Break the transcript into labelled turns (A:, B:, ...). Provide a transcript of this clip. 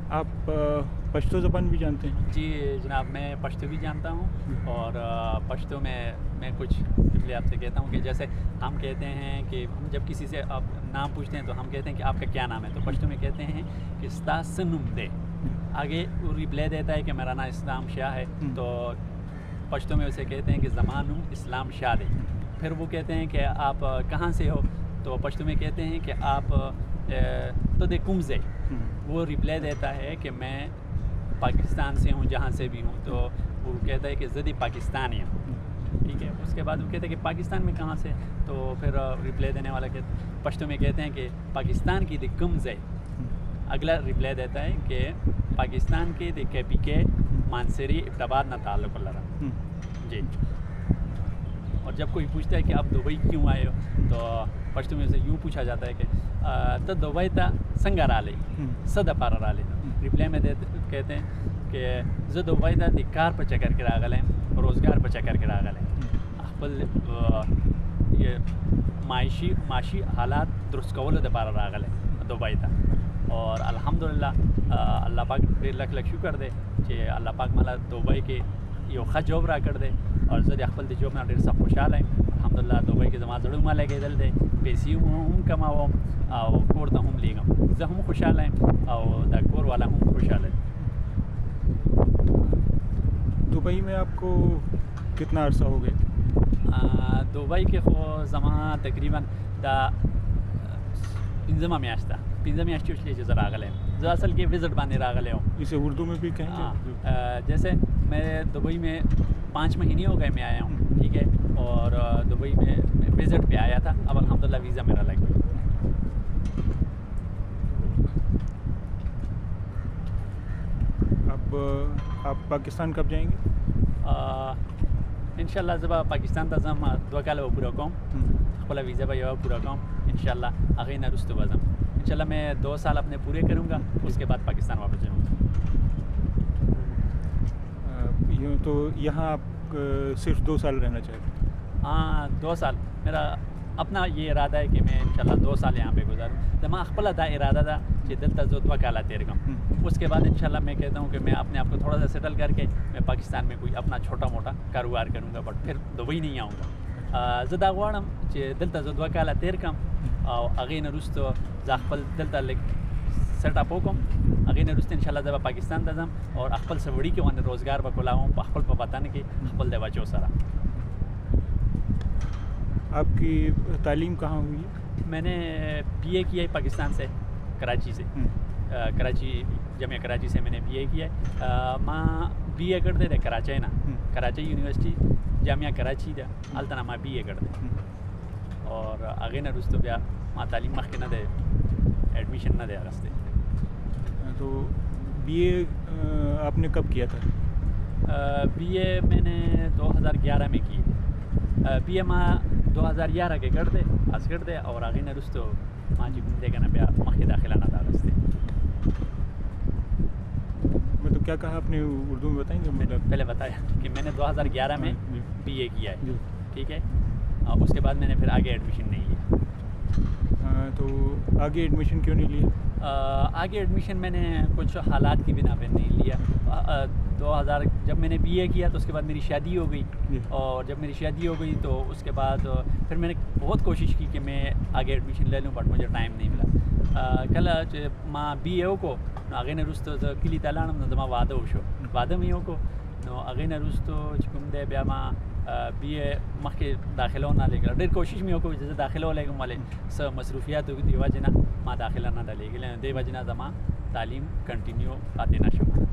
A: आप पश्तो ज़बान भी जानते हैं?
B: जी जनाब, मैं पश्तो भी जानता हूँ और पश्तो में मैं कुछ जुमले आपसे कहता हूँ कि जैसे हम कहते हैं कि हम जब किसी से आप नाम पूछते हैं तो हम कहते हैं कि आपका क्या नाम है, तो पश्तो में कहते हैं कि स्ता सनुम दे। आगे वो रिप्लाई देता है कि मेरा नाम इस्लाम शाह है, तो पश्तो में उसे कहते हैं कि ज़मानु इस्लाम शाह दे। फिर वो कहते हैं कि आप कहाँ से हो, तो पश्तो में कहते हैं कि आप तो दे कुमज़े। वो रिप्लाई देता है कि मैं पाकिस्तान से हूँ, जहाँ से भी हूँ, तो वो कहता है कि ज़दी पाकिस्तानी हूँ। ठीक है, उसके बाद वो कहते हैं कि पाकिस्तान में कहाँ से, तो फिर रिप्लाई देने वाला कहते पश्तो में कहते हैं कि पाकिस्तान की दी कुमज़े। अगला रिप्लाई देता है कि पाकिस्तान के दी के के मानसरी इब्तबार न ताल्लुक़ लरा। जी। और जब कोई पूछता है कि आप दुबई क्यों आए हो, तो पश्तो में से यूँ पूछा जाता है कि तो दुबई ता संगा राले सदा पारा राले। रिप्लाई में कहते हैं कि जो दुबई ता दिकार पर चकर के रागल हैं, रोज़गार पर चकर के रागल हैं, अपल ये माशी हालात दुरुस्त कवल दे पारा रागल है दुबई ता। और अल्हम्दुलिल्लाह अल्लाह पाक ढेर लख लख शुक्र दे कि अल्लाह पाक मला दुबई के यो ख़ा जॉब रा कर दे और ज़द अखबल दे जॉब में ढेर सब खुशहाल है अल्हम्दुलिल्लाह। दुबई के जमा जड़ू माले के दल दे पैसी हम कमाओ और कोर दा हम लेगम ज हम खुशहाल हैं और दा कोर वाला हम खुशहाल है।
A: दुबई में आपको कितना अरसा हो गया?
B: दुबई के खो जमा तकरीबन दा पिंजमा म्याश्ता उसलिए जैसे रागल है जो असल के विज़िट बाने रागल हो।
A: इसे उर्दू में भी कहेंगे?
B: जैसे मैं दुबई में 5 महीने हो गए मैं आया हूँ, ठीक है, और दुबई में विज़िट पे आया था। अब अल्हम्दुलिल्लाह वीज़ा मेरा लग गया।
A: अब आप पाकिस्तान कब जाएंगे?
B: इंशाल्लाह जब पाकिस्तान ता जम 2 काल पूरा कम अपना वीज़ा भाई पूरा कम इंशाल्लाह आगे न रुस्तु बजम इंशाल्लाह मैं 2 साल अपने पूरे करूँगा, उसके बाद पाकिस्तान वापस जाऊँगा।
A: यूँ तो यहाँ आप सिर्फ 2 साल रहना चाहते?
B: हाँ, 2 साल मेरा अपना ये इरादा है कि मैं इंशाल्लाह 2 साल यहाँ पे गुजारूँ। जमा अखबला दा इरादा था कि दिल तजो 2 काला तेर कम, उसके बाद इंशाल्लाह मैं कहता हूँ कि मैं अपने आप को थोड़ा सा सेटल करके मैं पाकिस्तान में कोई अपना छोटा मोटा कारोबार करूँगा, बट फिर दुबई नहीं आऊँगा। ज़दा वाणम कि दिल तजो 2 काला तेर कम और आगे न रुस्तो जाखपल दिल तक सेटअप हो कम आगे न रुस्त इंशाल्लाह जब पाकिस्तान तजम और अखपल से बड़ी के वन रोज़गार पर खुलाऊँ अखपल पर बताने की अखपल देवा चो सारा।
A: आपकी तालीम कहाँ हुई है?
B: मैंने BA किया है पाकिस्तान से, कराची से। कराची जमिया कराची से मैंने BA किया है। माँ BA करते थे कराची ना, कराची यूनिवर्सिटी जामिया कराची दा अलतना माँ BA करते और आगे न रुस्तो ब्या माँ तालीम मख के न दे एडमिशन न दे रास्ते।
A: तो BA आपने कब किया था?
B: BA मैंने 2011 में की। BA माँ 2011 के कर दे आज कर दे और आगे न रुस्तो माँ जी घूमते का ना ब्या मख के दाखिला ना था रास्ते।
A: मतलब क्या कहा आपने, उर्दू में बताएंगे? मतलब
B: पहले बताया कि मैंने 2011 में BA किया है, ठीक है, उसके बाद मैंने फिर आगे एडमिशन नहीं लिया।
A: तो आगे एडमिशन क्यों नहीं लिया?
B: आगे एडमिशन मैंने कुछ हालात की बिना पे नहीं लिया। 2000 जब मैंने BA किया तो उसके बाद मेरी शादी हो गई और जब मेरी शादी हो गई तो उसके बाद फिर मैंने बहुत कोशिश की कि मैं आगे एडमिशन ले लूँ, बट मुझे टाइम नहीं मिला। कल माँ BA को आगे न रुस्तो किली तलान जमा वादा उशो वादा में को नो आगे न रुस्तो चुकुम दे ब्या माँ BA मख के दाखिला ना लेगा डेर कोशिश में हो जैसे दाखिला लेगा वाले सब मसरूफियात होगी देवा जना माँ दाखिला ना डालेगी देवा जना जमा तालीम कंटिन्यू आते ना शुक्रिया।